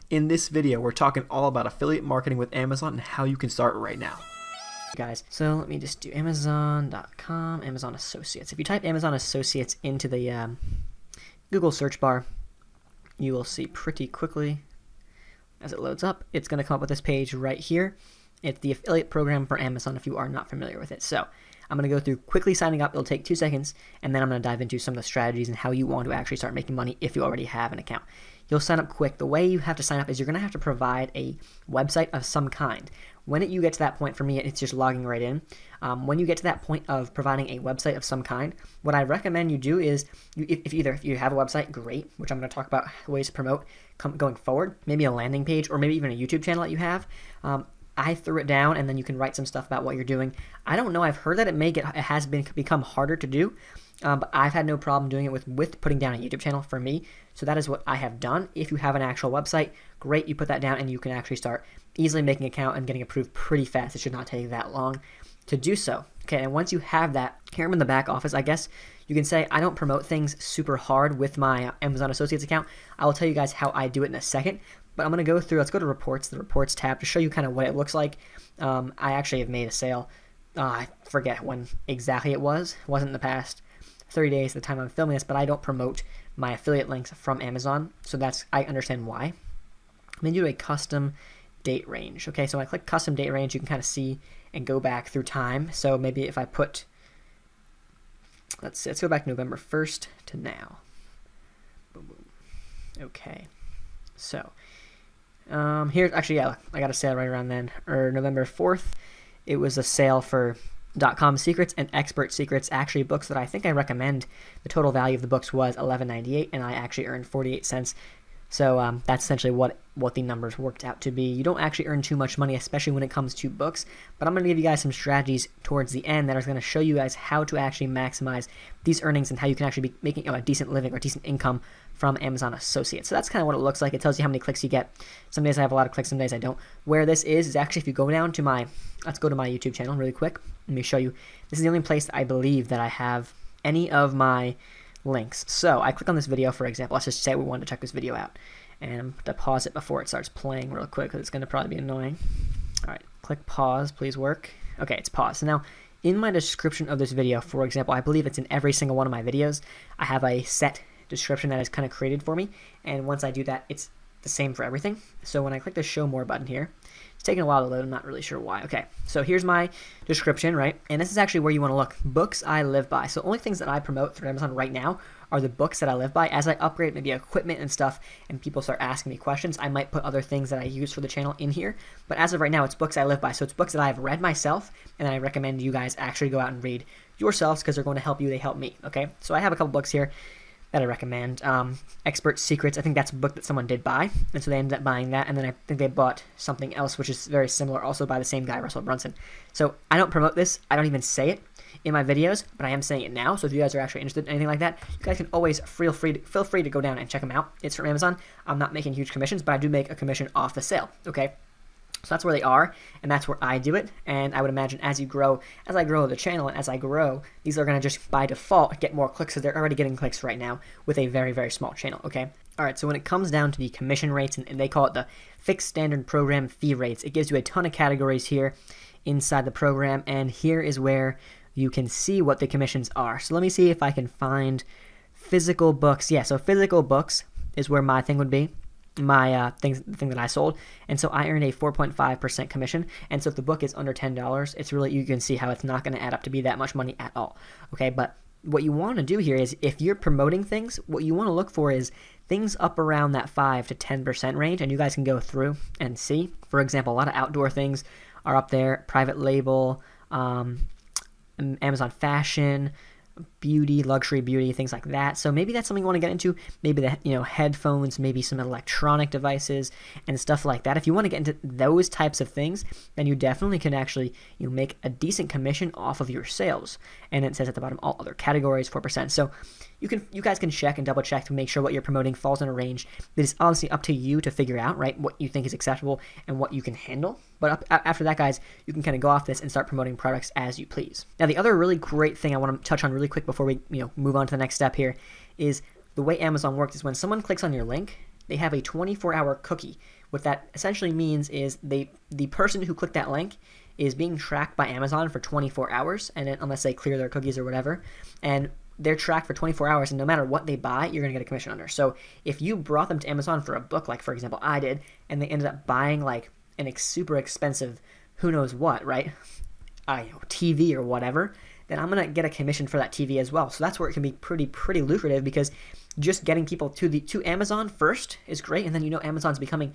In this video, we're talking all about affiliate marketing with Amazon and how you can start right now. Guys, so let me just do Amazon.com, Amazon Associates. If you type Amazon Associates into the Google search bar, you will see pretty quickly as it loads up, it's going to come up with this page right here. It's the affiliate program for Amazon if you are not familiar with it. So I'm going to go through quickly signing up. It'll take 2 seconds, and then I'm going to dive into some of the strategies and how you want to actually start making money if you already have an account. You'll sign up quick. The way you have to sign up is you're going to have to provide a website of some kind. When you get to that point, for me, it's just logging right in. When you get to that point of providing a website of some kind, what I recommend you do is, if you have a website, great, which I'm going to talk about ways to promote going forward, maybe a landing page or maybe even a YouTube channel that you have. I threw it down, and then you can write some stuff about what you're doing. I don't know. I've heard that it has become harder to do, but I've had no problem doing it with putting down a YouTube channel for me. So that is what I have done. If you have an actual website, great. You put that down, and you can actually start easily making an account and getting approved pretty fast. It should not take that long to do so. Okay, and once you have that, here I'm in the back office. I guess you can say I don't promote things super hard with my Amazon Associates account. I will tell you guys how I do it in a second. But I'm going to go through, let's go to reports, the reports tab, to show you kind of what it looks like. I actually have made a sale. I forget when exactly it was. It wasn't in the past 30 days at the time I'm filming this, but I don't promote my affiliate links from Amazon. So I understand why. I'm going to do a custom date range. Okay, so when I click custom date range, you can kind of see and go back through time. So maybe if I put, let's go back November 1st to now. Boom, boom. Okay, so here's actually, yeah, I got a sale right around then, or November 4th. It was a sale for .com Secrets and Expert Secrets, actually books that I think I recommend. The total value of the books was $11.98, and I actually earned 48 cents. So that's essentially what the numbers worked out to be. You don't actually earn too much money, especially when it comes to books, but I'm going to give you guys some strategies towards the end that are going to show you guys how to actually maximize these earnings and how you can actually be making a decent living or decent income from Amazon Associates. So that's kind of what it looks like. It tells you how many clicks you get. Some days I have a lot of clicks, some days I don't. Where this is actually if you go down to let's go to my YouTube channel really quick. Let me show you. This is the only place that I believe that I have any of my links. So I click on this video, for example. Let's just say we wanted to check this video out, and I'm going to pause it before it starts playing real quick because it's going to probably be annoying. All right, click pause, please work. Okay, it's paused. So now in my description of this video, for example, I believe it's in every single one of my videos, I have a set description that is kind of created for me, and once I do that, it's the same for everything. So when I click the show more button here, it's taking a while to load. I'm not really sure why. Okay, so here's my description, right? And this is actually where you want to look. Books I live by. So only things that I promote through Amazon right now are the books that I live by. As I upgrade maybe equipment and stuff and people start asking me questions, I might put other things that I use for the channel in here. But as of right now, it's books I live by. So it's books that I've read myself, and I recommend you guys actually go out and read yourselves because they're going to help you. They help me, okay? So I have a couple books here that I recommend. Expert Secrets, I think that's a book that someone did buy, and so they ended up buying that, and then I think they bought something else which is very similar, also by the same guy, Russell Brunson. So I don't promote this, I don't even say it in my videos, but I am saying it now, so if you guys are actually interested in anything like that, you guys can always feel free to go down and check them out. It's from Amazon. I'm not making huge commissions, but I do make a commission off the sale, okay? So that's where they are, and that's where I do it. And I would imagine as I grow the channel, and as I grow, these are going to just by default get more clicks, because they're already getting clicks right now with a very, very small channel, okay? All right, so when it comes down to the commission rates, and they call it the fixed standard program fee rates, it gives you a ton of categories here inside the program, and here is where you can see what the commissions are. So let me see if I can find physical books. Yeah, so physical books is where my thing would be. My the thing that I sold, and so I earned a 4.5% commission. And so if the book is under $10, it's really, you can see how it's not going to add up to be that much money at all. Okay, but what you want to do here is, if you're promoting things, what you want to look for is things up around that 5 to 10% range, and you guys can go through and see. For example, a lot of outdoor things are up there, private label, Amazon fashion, beauty, luxury beauty, things like that. So maybe that's something you want to get into. Maybe the headphones, maybe some electronic devices and stuff like that. If you want to get into those types of things, then you definitely can actually make a decent commission off of your sales. And it says at the bottom, all other categories 4%. So you guys can check and double check to make sure what you're promoting falls in a range that is honestly up to you to figure out, right, what you think is acceptable and what you can handle. But after that, guys, you can kind of go off this and start promoting products as you please. Now, the other really great thing I want to touch on really quick before we move on to the next step here is the way Amazon works is when someone clicks on your link, they have a 24-hour cookie What that essentially means is the person who clicked that link is being tracked by Amazon for 24 hours, and unless they clear their cookies or whatever, and they're tracked for 24 hours, and no matter what they buy, you're going to get a commission under. So if you brought them to Amazon for a book, like for example I did, and they ended up buying like an super expensive who knows what, right? TV or whatever, then I'm going to get a commission for that TV as well. So that's where it can be pretty lucrative, because just getting people to Amazon first is great, and then Amazon's becoming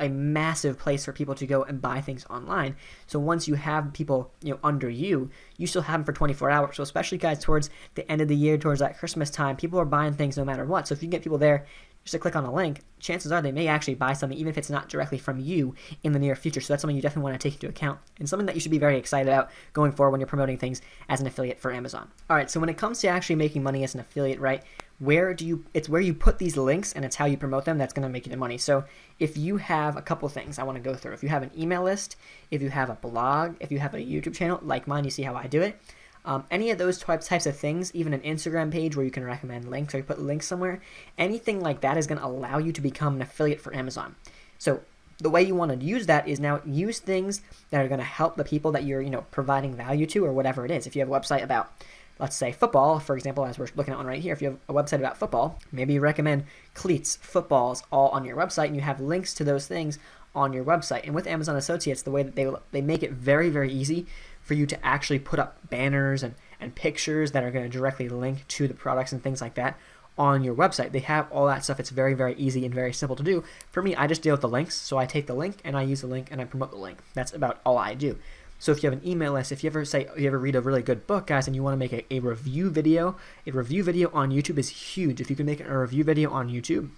a massive place for people to go and buy things online. So once you have people under you still have them for 24 hours. So especially guys towards the end of the year, towards that Christmas time, people are buying things no matter what. So if you get people there just to click on a link, chances are they may actually buy something, even if it's not directly from you in the near future. So that's something you definitely want to take into account, and something that you should be very excited about going forward when you're promoting things as an affiliate for Amazon. All right, so when it comes to actually making money as an affiliate, right, it's where you put these links, and it's how you promote them that's going to make you the money. So if you have a couple things I want to go through, if you have an email list, if you have a blog, if you have a YouTube channel like mine, you see how I do it. Any of those types of things, even an Instagram page where you can recommend links or you put links somewhere, anything like that is going to allow you to become an affiliate for Amazon. So the way you want to use that is now use things that are going to help the people that you're providing value to, or whatever it is. If you have a website about, let's say, football, for example, as we're looking at one right here, if you have a website about football, maybe you recommend cleats, footballs, all on your website, and you have links to those things on your website. And with Amazon Associates, the way that they make it very easy for you to actually put up banners and pictures that are going to directly link to the products and things like that on your website. They have all that stuff. It's very easy and very simple to do. For me, I just deal with the links. So I take the link and I use the link and I promote the link. That's about all I do. So if you have an email list, if you ever read a really good book, guys, and you want to make a review video on YouTube is huge. If you can make a review video on YouTube,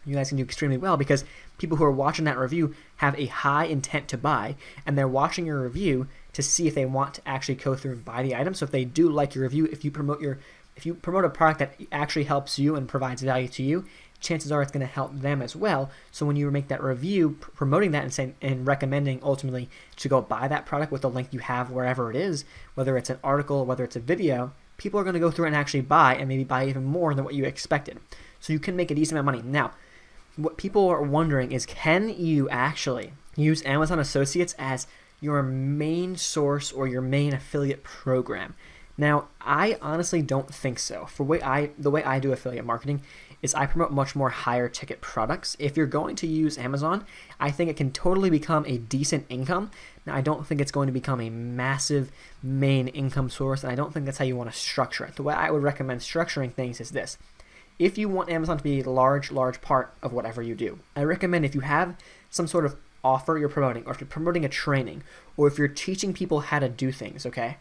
you guys can do extremely well, because people who are watching that review have a high intent to buy, and they're watching your review to see if they want to actually go through and buy the item. So if they do like your review, if you promote a product that actually helps you and provides value to you, chances are it's going to help them as well. So when you make that review, promoting that and recommending ultimately to go buy that product with the link you have wherever it is, whether it's an article, whether it's a video, people are going to go through and actually buy, and maybe buy even more than what you expected. So you can make a decent amount of money. Now, what people are wondering is, can you actually use Amazon Associates as your main source or your main affiliate program? Now, I honestly don't think so. The way I do affiliate marketing is I promote much more higher ticket products. If you're going to use Amazon, I think it can totally become a decent income. Now, I don't think it's going to become a massive main income source, and I don't think that's how you want to structure it. The way I would recommend structuring things is this. If you want Amazon to be a large part of whatever you do, I recommend, if you have some sort of offer you're promoting, or if you're promoting a training, or if you're teaching people how to do things, okay?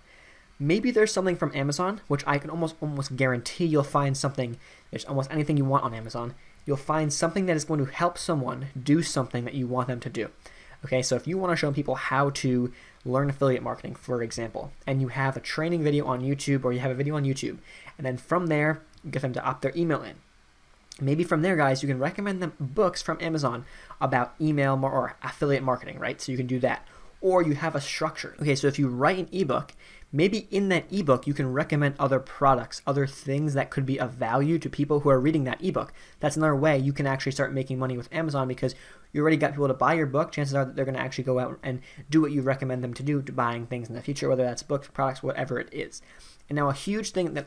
Maybe there's something from Amazon, which I can almost guarantee you'll find something. There's almost anything you want on Amazon. You'll find something that is going to help someone do something that you want them to do. Okay, so if you want to show people how to learn affiliate marketing, for example, and you have a training video on YouTube, or you have a video on YouTube, and then from there, you get them to opt their email in. Maybe from there, guys, you can recommend them books from Amazon about email or affiliate marketing, right? So you can do that. Or you have a structure. Okay, so if you write an ebook, maybe in that ebook you can recommend other products, other things that could be of value to people who are reading that ebook. That's another way you can actually start making money with Amazon, because you already got people to buy your book. Chances are that they're going to actually go out and do what you recommend them to do, to buying things in the future, whether that's books, products, whatever it is. And now a huge thing that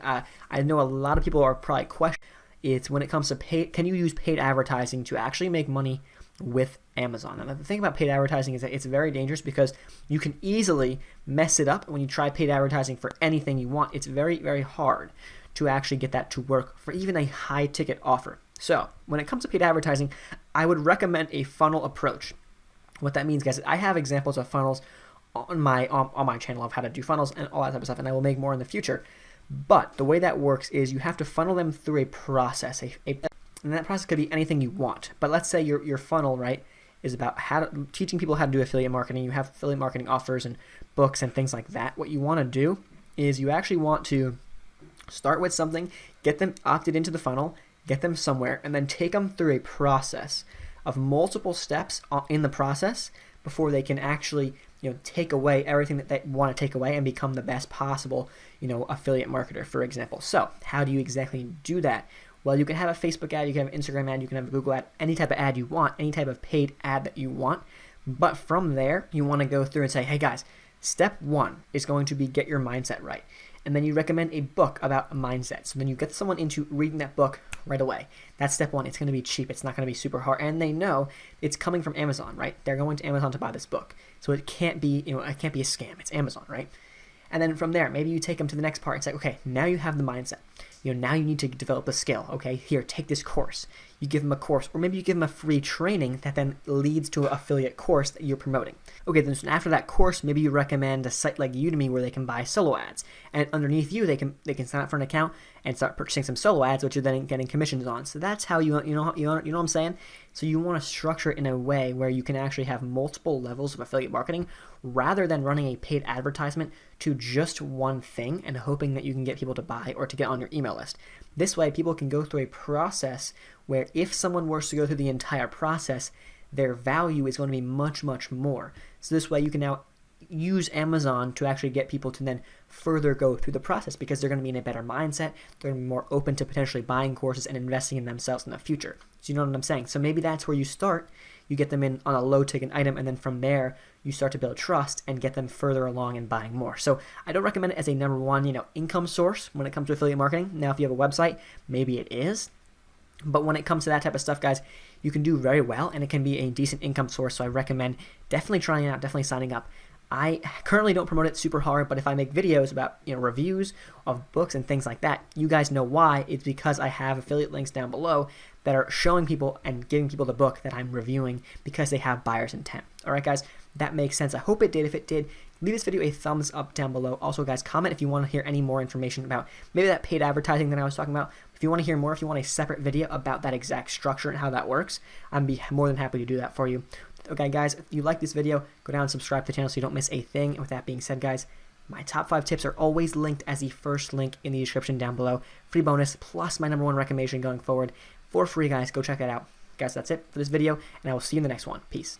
I know a lot of people are probably questioning, it's when it comes to can you use paid advertising to actually make money with Amazon? And the thing about paid advertising is that it's very dangerous, because you can easily mess it up when you try paid advertising for anything you want. It's very hard to actually get that to work for even a high ticket offer. So when it comes to paid advertising, I would recommend a funnel approach. What that means, guys, I have examples of funnels on my channel of how to do funnels and all that type of stuff, and I will make more in the future. But the way that works is you have to funnel them through a process, and that process could be anything you want. But let's say your funnel, right, is about teaching people how to do affiliate marketing. You have affiliate marketing offers and books and things like that. What you want to do is you actually want to start with something, get them opted into the funnel, get them somewhere, and then take them through a process of multiple steps in the process before they can actually take away everything that they want to take away and become the best possible affiliate marketer, for example. So how do you exactly do that? Well, you can have a Facebook ad, you can have an Instagram ad, you can have a Google ad, any type of ad you want, any type of paid ad that you want. But from there, you want to go through and say, hey guys, step 1 is going to be get your mindset right. And then you recommend a book about a mindset. So then you get someone into reading that book right away. That's step 1. It's going to be cheap. It's not going to be super hard. And they know it's coming from Amazon, right? They're going to Amazon to buy this book. So it can't be, it can't be a scam. It's Amazon, right? And then from there, maybe you take them to the next part and say, okay, now you have the mindset. Now you need to develop a skill. Okay, here, take this course. You give them a course, or maybe you give them a free training that then leads to an affiliate course that you're promoting. Okay, then so after that course, maybe you recommend a site like Udemy where they can buy solo ads, and underneath you, they can sign up for an account and start purchasing some solo ads, which you're then getting commissions on. So that's how you know what I'm saying. So you want to structure it in a way where you can actually have multiple levels of affiliate marketing, rather than running a paid advertisement to just one thing and hoping that you can get people to buy or to get on your email list. This way, people can go through a process where if someone were to go through the entire process, their value is going to be much, much more. So this way, you can now use Amazon to actually get people to then further go through the process, because they're going to be in a better mindset. They're going to be more open to potentially buying courses and investing in themselves in the future. So you know what I'm saying? So maybe that's where you start. You get them in on a low ticket item, and then from there you start to build trust and get them further along in buying more. So I don't recommend it as a number one, income source when it comes to affiliate marketing. Now, if you have a website, maybe it is. But when it comes to that type of stuff, guys, you can do very well, and it can be a decent income source. So I recommend definitely trying it out, definitely signing up. I currently don't promote it super hard, but if I make videos about reviews of books and things like that, you guys know why. It's because I have affiliate links down below that are showing people and giving people the book that I'm reviewing because they have buyer's intent. All right, guys, that makes sense. I hope it did. If it did, leave this video a thumbs up down below. Also, guys, comment if you want to hear any more information about maybe that paid advertising that I was talking about. If you want to hear more, if you want a separate video about that exact structure and how that works, I'd be more than happy to do that for you. Okay, guys, if you like this video, go down and subscribe to the channel so you don't miss a thing. And with that being said, guys, my top 5 tips are always linked as the first link in the description down below. Free bonus plus my number 1 recommendation going forward for free, guys. Go check that out. Guys, that's it for this video, and I will see you in the next one. Peace.